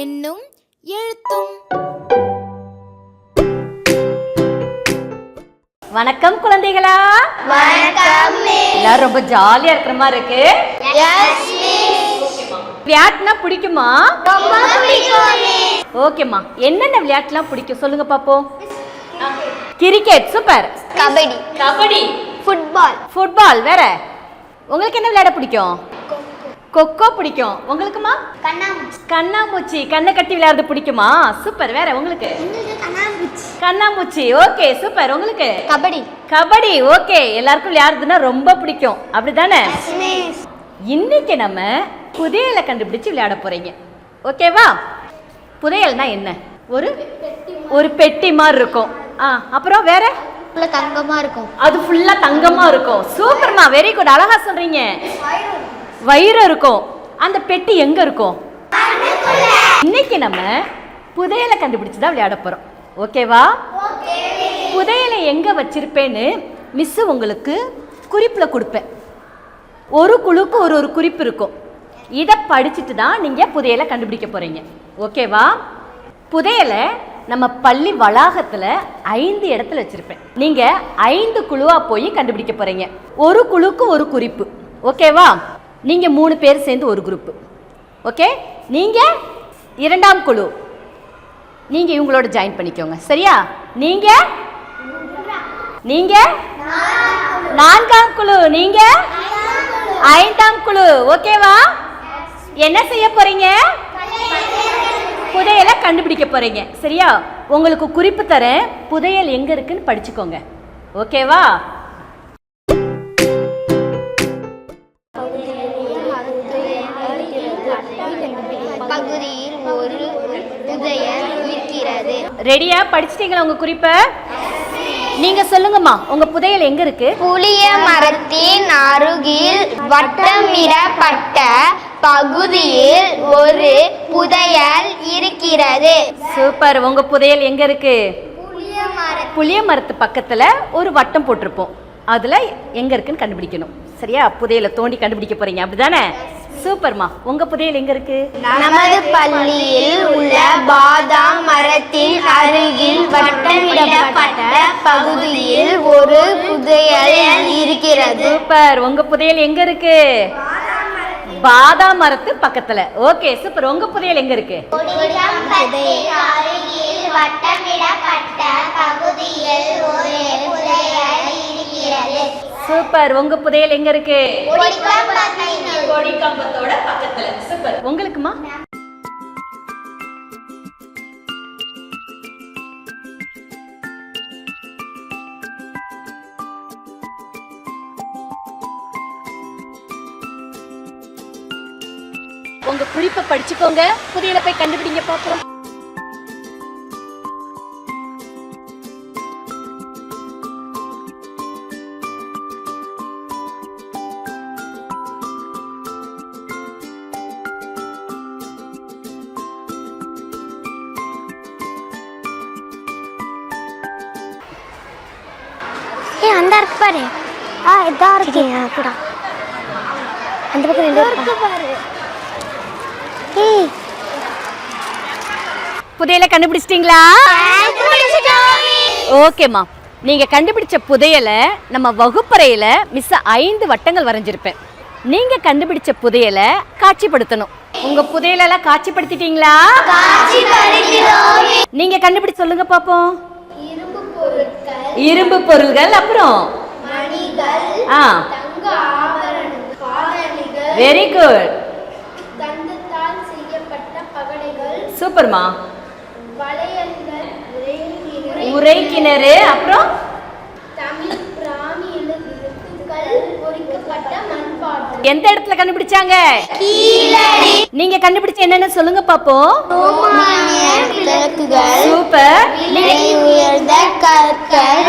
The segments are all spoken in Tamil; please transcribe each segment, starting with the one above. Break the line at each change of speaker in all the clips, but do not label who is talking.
எண்ணும் எழுத்தும்.
வணக்கம் குழந்தைகளா.
வணக்கம்.
எல்லாரும் ரொம்ப ஜாலியா இருக்கிற மாதிரி இருக்கு. விளையாட்டுனா பிடிக்குமா?
ரொம்ப பிடிக்கும்.
ஓகேம்மா, என்னென்ன விளையாட்டுலாம் பிடிக்கும் சொல்லுங்க பாப்போம். Cricket super.
Kabaddi.
Kabaddi.
Football.
Football. வேற உங்களுக்கு என்ன விளையாட பிடிக்கும்? கொக்கோ பிடிக்கும். உங்களுக்குமா? கண்ணாமூச்சி. கண்ணை கட்டி விளையாடுறது பிடிக்குமா? சூப்பர். வேற உங்களுக்கு? கண்ணாமூச்சி. Okay super. உங்களுக்கு?
கபடி.
கபடி. ஓகே, எல்லாருக்கும் விளையாடுறதுன்னா ரொம்ப பிடிக்கும், அப்படிதானே? இன்னைக்கு நம்ம புதையலை கண்டுபிடிச்சு விளையாட போறீங்க. ஓகேவா? புதையல்னா என்ன? ஒரு பெட்டி மாதிரி இருக்கும். அப்புறம் வேற?
தங்கமா இருக்கும்.
அது ஃபுல்லா தங்கமா இருக்கும். சூப்பர்மா, வெரி குட், அழகா சொல்றீங்க. வயிறு இருக்கும். அந்த பெட்டி எங்க இருக்கும்? இன்னைக்கு நம்ம புதையலை கண்டுபிடிச்சுதான் விளையாட போறோம். ஓகேவா? புதையலை எங்க வச்சிருப்பேன்னு மிஸ் உங்களுக்கு குறிப்புல கொடுப்பேன். ஒரு குழுக்கு ஒரு குறிப்பு இருக்கும். இதை படிச்சுட்டு தான் நீங்க புதையலை கண்டுபிடிக்க போறீங்க. ஓகேவா? புதையலை நம்ம பள்ளி வளாகத்துல 5 இடத்துல வச்சிருப்பேன். நீங்க 5 குழுவா போய் கண்டுபிடிக்க போறீங்க. ஒரு குழுக்கு ஒரு குறிப்பு. ஓகேவா? நீங்க 3 பேர் சேர்ந்து ஒரு குரூப். ஓகே, நீங்க 2ஆம் குழு, நீங்க இவங்களோட ஜாயின் பண்ணிக்கோங்க. சரியா? நீங்க 4ஆம் குழு, நீங்க 5ஆம் குழு. ஓகேவா? என்ன செய்ய போறீங்க? புதையலை கண்டுபிடிக்க போறீங்க. சரியா? உங்களுக்கு குறிப்பு தரேன், புதையல் எங்க இருக்குன்னு படிச்சுக்கோங்க. ஓகேவா?
பகுதியில் ஒரு புதையல் இருக்கிறது.
ரெடியா? படிச்சிட்டீங்களா உங்க குறிப்பை? நீங்க சொல்லுங்கம்மா, உங்க புதையல் எங்க இருக்கு?
புளிய மரத்தின் அருகில் வட்டமிடப்பட்ட பகுதியில் ஒரு புதையல் இருக்கிறது.
சூப்பர். உங்க புதையல் எங்க இருக்கு? புளிய மரத்து பக்கத்துல ஒரு வட்டம் போட்டிருப்போம். அதுல எங்க இருக்குன்னு கண்டுபிடிக்கணும். சரியா? புதையலை தோண்டி கண்டுபிடிக்க போறீங்க, அப்படிதானே? சூப்பர்மா. உங்க புதையல் எங்க இருக்கு?
நமது பள்ளியில் உள்ள பாதாம் மரத்தின் அருகில் வட்டமிடப்பட்ட பகுதியில் ஒரு புதையல் இருக்கிறது.
சூப்பர். உங்க புதையல் எங்க இருக்கு? பாதாம் மரத்து பக்கத்துல. Okay super. உங்க புதையல் எங்க இருக்கு? சூப்பர். உங்க புதையல் எங்க இருக்கு? கொடி கம்பத்தோட பக்கத்துல. சூப்பர். உங்களுக்குமா? உங்க குறிப்பை படிச்சுக்கோங்க. புதையலை போய் கண்டுபிடிங்க பாப்போம்.
அந்த இருக்கு பாரு. இதா இருக்கு. அப்படா அந்த பக்கம் இருக்கு பாரு.
புதையலை கண்டுபிடிச்சிட்டீங்களா? ஓகேம்மா, நீங்க கண்டுபிடிச்ச புதையலை நம்ம வகுப்பறையில மிஸ் 5 வட்டங்கள் வரைஞ்சிருப்பேன். நீங்க கண்டுபிடிச்ச புதையலை காட்சிப்படுத்தணும். உங்க புதையலெல்லாம் காட்சிப்படுத்திட்டீங்களா? நீங்க கண்டுபிடிச்சு சொல்லுங்க பாப்போம். இரும்பு பொருள்கள், அப்புறம் வெரி குட். சூப்பர்மா. உரை கிணறு, அப்புறம் எந்த இடத்துல கண்டுபிடிச்சாங்க? நீங்க கண்டுபிடிச்ச என்னன்னு சொல்லுங்க பாப்போம். சூப்பர்.
உயர்ந்த கற்கள்,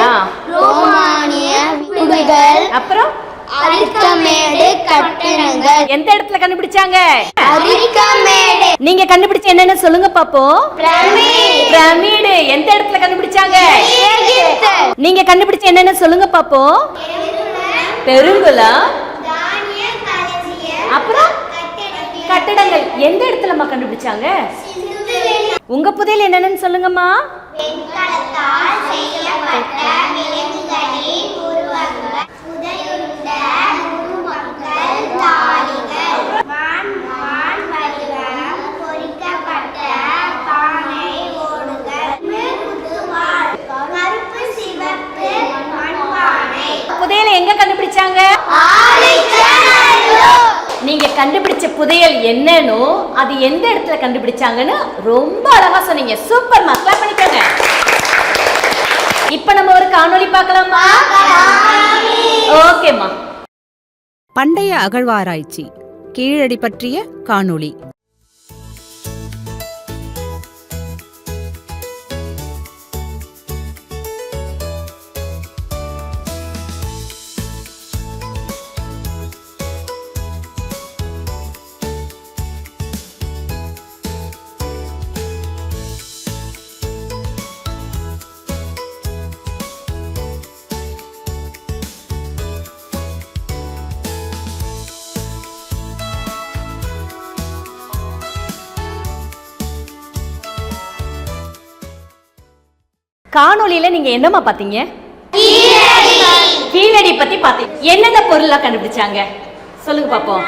ரோமானிய வீடுகள்,
அப்புறம்
அழுத்தமேடு வாளுகள்.
எந்த இடத்துல கண்டுபிடிச்சாங்க?
அரிக்கமேடு.
நீங்க கண்டுபிடிச்ச என்னன்னு சொல்லுங்க பாப்போம்.
பிரமிடு.
பிரமிடு எந்த இடத்துல கண்டுபிடிச்சாங்க?
எகிப்து.
நீங்க கண்டுபிடிச்ச என்னன்னு சொல்லுங்க பாப்போம். பெருங்குளம். அப்புறம் கட்டடங்கள் எந்த இடத்துலமா கண்டுபிடிச்சாங்க? உங்க புதையல் என்னன்னு சொல்லுங்கம்மா.
வெண்கலத்தால் செய்யப்பட்ட விலங்குகளின் உருவங்கள், புதையுண்ட உருவங்கள், தாளிகள், வான் வடிவம் பொறிக்கப்பட்ட பானை ஓடுகள், முத்துவாள், கருப்பு சிவப்பு மண்பானை.
புதையலை எங்க கண்டுபிடிச்சாங்க? நீங்க கண்டுபிடிச்ச புதையல் என்னன்னு அது எந்த இடத்துல கண்டுபிடிச்சாங்கன்னு ரொம்ப அழகா சொன்னீங்க. சூப்பர்மா, கிளாப் பண்ணிக்கோங்க. இப்ப நம்ம ஒரு காணொளி பார்க்கலாமா? ஓகேம்மா.
பண்டைய அகழ்வாராய்ச்சி கீழடி பற்றிய காணொளி.
காணொளியில நீங்க என்னமா பாத்தீங்க? கீழடி பத்தி பாத்தீங்க. என்னென்ன பொருள்லாம் கண்டுபிடிச்சாங்க சொல்லுங்க பாப்போம்.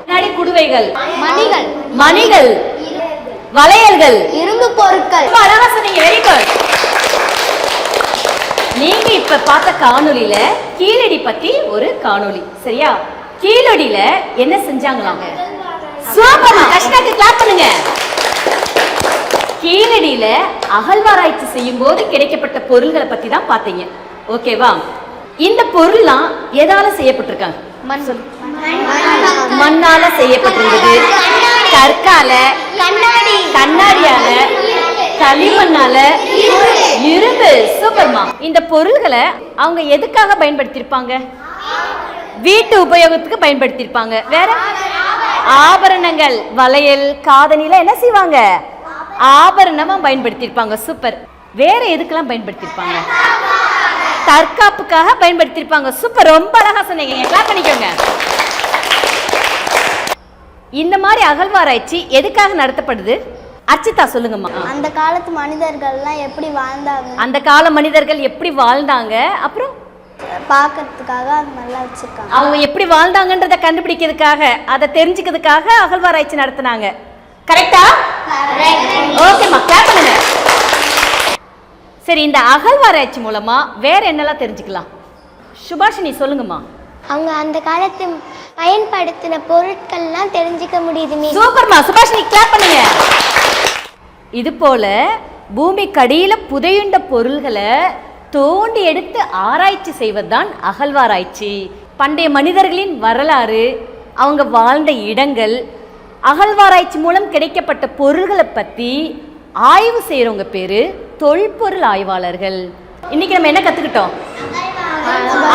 முன்னாடி குடுவைகள், மணிகள், வளையல்கள்,
இரும்பு பொருட்கள்.
அழகா சொன்னீங்க. Very good. நீங்க இப்ப பார்த்த காணொளியில கீழடி பத்தி ஒரு காணொளி, சரியா? கீழடியில என்ன செஞ்சாங்களாங்க? சூப்பர்மா, கஷ்டத்துக்கு கிளாப் பண்ணுங்க. கீழடியில அகழ்வாராய்ச்சி செய்யும் போது கிடைக்கப்பட்ட பொருள்களை பத்தி தான் பாத்தீங்க. ஓகேவா? இந்த பொருள்லாம் எதால செய்யப்பட்டிருக்காங்க? மண்ணால செய்யப்பட்டிருந்தது, கற்கால, கண்ணாடியால, களிமண்ணால, இரும்பு. சூப்பர்மா. இந்த பொருள்களை அவங்க எதுக்காக பயன்படுத்தியிருப்பாங்க? வீட்டு உபயோகத்துக்கு பயன்படுத்தியிருப்பாங்க. வேற ஆபரணங்கள், வளையல், காதணில என்ன செய்வாங்க? ஆபரணமா பயன்படுத்தியிருப்பாங்க. சூப்பர். வேற எதுக்கெல்லாம் பயன்படுத்தியிருப்பாங்க? தற்காப்புக்காக பயன்படுத்தியிருப்பாங்க. சூப்பர், ரொம்ப அழகா சொன்னீங்க. கிளாப் பண்ணிக்கோங்க. இந்த மாதிரி அகழ்வாராய்ச்சி எதுக்காக நடத்தப்படுது? அர்ச்சிதா சொல்லுங்கம்மா.
அந்த காலத்து மனிதர்கள்லாம் எப்படி வாழ்ந்தாங்க,
அந்த கால மனிதர்கள் எப்படி வாழ்ந்தாங்க, அப்புறம்
பார்க்கறதுக்காக அது நல்லா வச்சிருக்காங்க.
அவங்க எப்படி வாழ்ந்தாங்கன்றத கண்டுபிடிக்கிறதுக்காக, அதை தெரிஞ்சுக்கிறதுக்காக அகழ்வாராய்ச்சி நடத்தினாங்க. கரெக்டா? ஓகேம்மா, கிளாப் பண்ணுங்க. சரி, இந்த அகழ்வாராய்ச்சி மூலமா வேற என்னெல்லாம் தெரிஞ்சுக்கலாம்? சுபாஷினி சொல்லுங்கம்மா.
அவங்க அந்த காலத்து பயன்படுத்தின பொருட்கள்லாம் தெரிஞ்சுக்க முடியுது.
சூப்பர்மா, சுபாஷினி கிளாப் பண்ணுங்க. இது போல பூமிக்கடியில புதையுண்ட பொருள்களை தோண்டி எடுத்து ஆராய்ச்சி செய்வதுதான் அகழ்வாராய்ச்சி. பண்டைய மனிதர்களின் வரலாறு, அவங்க வாழ்ந்த இடங்கள், அகழ்வாராய்ச்சி மூலம் கிடைக்கப்பட்ட பொருள்களை பத்தி ஆய்வு செய்யறவங்க பேரு தொல்பொருள் ஆய்வாளர்கள். இன்னைக்கு நம்ம என்ன கத்துக்கிட்டோம்?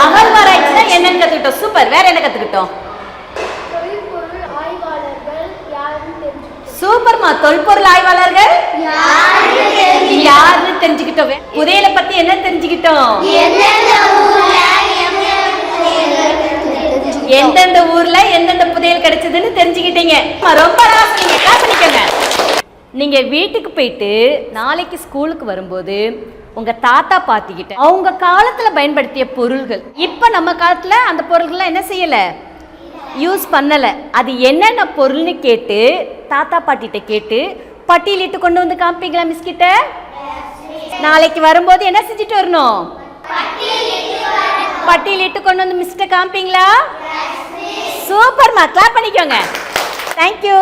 அகழ்வாராய்ச்சி என்னன்னு கத்துக்கிட்டோம். சூப்பர். வேற என்ன கத்துக்கிட்டோம்? சூப்பர்மா, தொல்பொருள் ஆய்வாளர்கள் யாருன்னு தெரிஞ்சுக்கிட்டோம். புதையலை பத்தி என்ன தெரிஞ்சுக்கிட்டோம்? எந்தெந்த ஊர்ல எந்தெந்த புதையல் கிடைச்சதுன்னு தெரிஞ்சுக்கிட்டீங்க. ரொம்ப பண்ணிக்கோங்க. நீங்க வீட்டுக்கு போயிட்டு நாளைக்கு ஸ்கூலுக்கு வரும்போது உங்க தாத்தா பாட்டிக்கிட்ட அவங்க காலத்துல பயன்படுத்திய பொருள்கள், இப்ப நம்ம காலத்துல அந்த பொருள்கள்லாம் என்ன செய்யல, யூஸ் பண்ணல, அது என்னென்ன பொருள்னு கேட்டு தாத்தா பாட்டிகிட்ட கேட்டு பட்டியலிட்டு கொண்டு வந்து காமிப்பீங்களா மிஸ் கிட்ட? நாளைக்கு வரும்போது என்ன செஞ்சுட்டு வரணும்? பட்டியலிட்டு கொண்டு வந்து மிஸ்கிட்ட காமிப்பீங்களா? சூப்பர்மா, கிளாப் பண்ணிக்கோங்க. தேங்க்யூ.